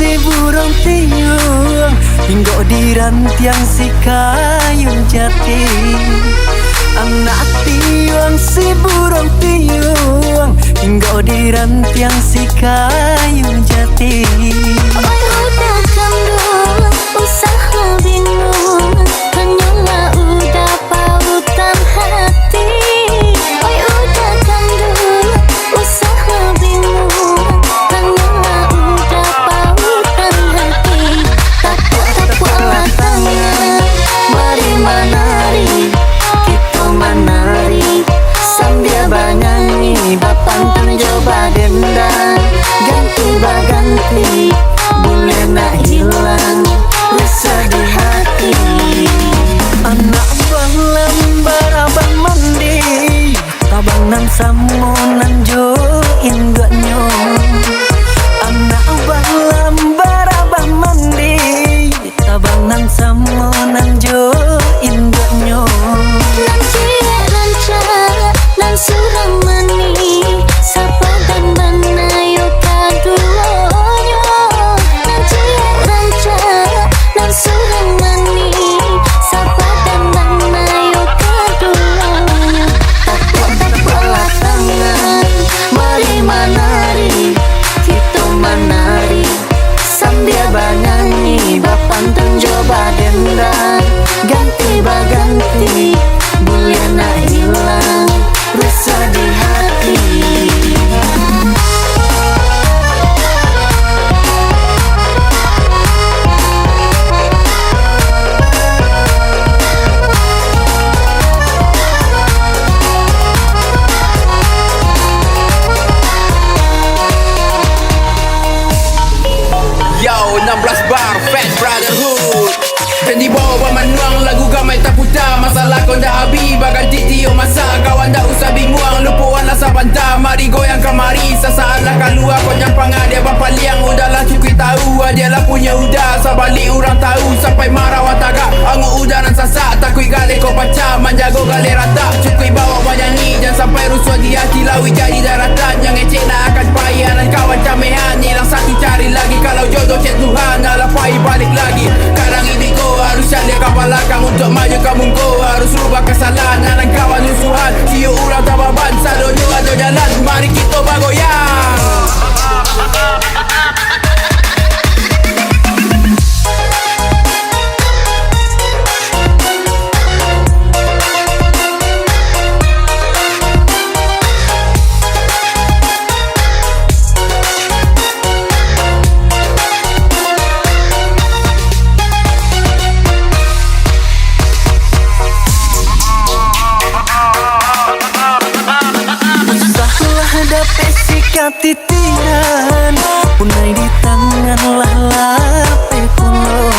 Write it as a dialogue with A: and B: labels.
A: si burung tiung, hingga di rantiang si kayu jati. Anak tiung si burung tiung, hingga di rantiang si kayu jati.
B: Oi udah gandul, usaha bingung, hanyalah udah pautan hati. Oi udah gandul, usaha bingung, hanyalah udah pautan hati. Tapuk-tapuklah tangan, mari menari, kita menari sambil bernyanyi. Bapantun coba dendang, ganti baganti, boleh nak hilang rasa di hati.
A: Anak balam barabang mandi, tabang nan samo nan jo induknya. Anak balam barabang mandi, tabang nan samo nan jo induknya.
B: Nan cie ranca, nan surang mani, sapa dan banayo kaduanya. Nan cie ranca, nan surang mani, sapa dan banayo kaduanya. Tapuk-tapuklah tangan, mari menari, kita menari sambil bernyanyi. Bapantun coba dendang, ganti baganti, boleh nak hilang rasa di hati.
C: Yo, 16 bar, Fat Brotherhood. Dan di bawah manuang lagu gamai tak putar. Masalah kau dah habis, bagan titi masa. Kawan dah usah bingung, lupuan lah sabanta. Mari goyang kemari, sesaat lah keluar. Kau nyampang dia bapa liang, udahlah cukup tahu. Dia lah punya udah, sabalik orang tahu. Sampai marah wataga, angu udah nan sasak. Takui gale kau pacam, manjago gale rata. Cukup bawa banyanyi, jangan sampai rusuh di hati. Lawi jadi daratan, yang ecek nak akan payah. Dan kawan camehan, hilang satu cari lagi. Kalau jodoh cek Tuhan, alah payah balik lagi. Kadang ini kau harus cari kapal lakang. Untuk maju kamu kau harus rubah kesalahan. Dan kawan musuhan, siu ulang tababan. Selalu ada jalan, mari kita bergoyang.
A: Dapat sikat titian, punai di tangan lah lape kuno.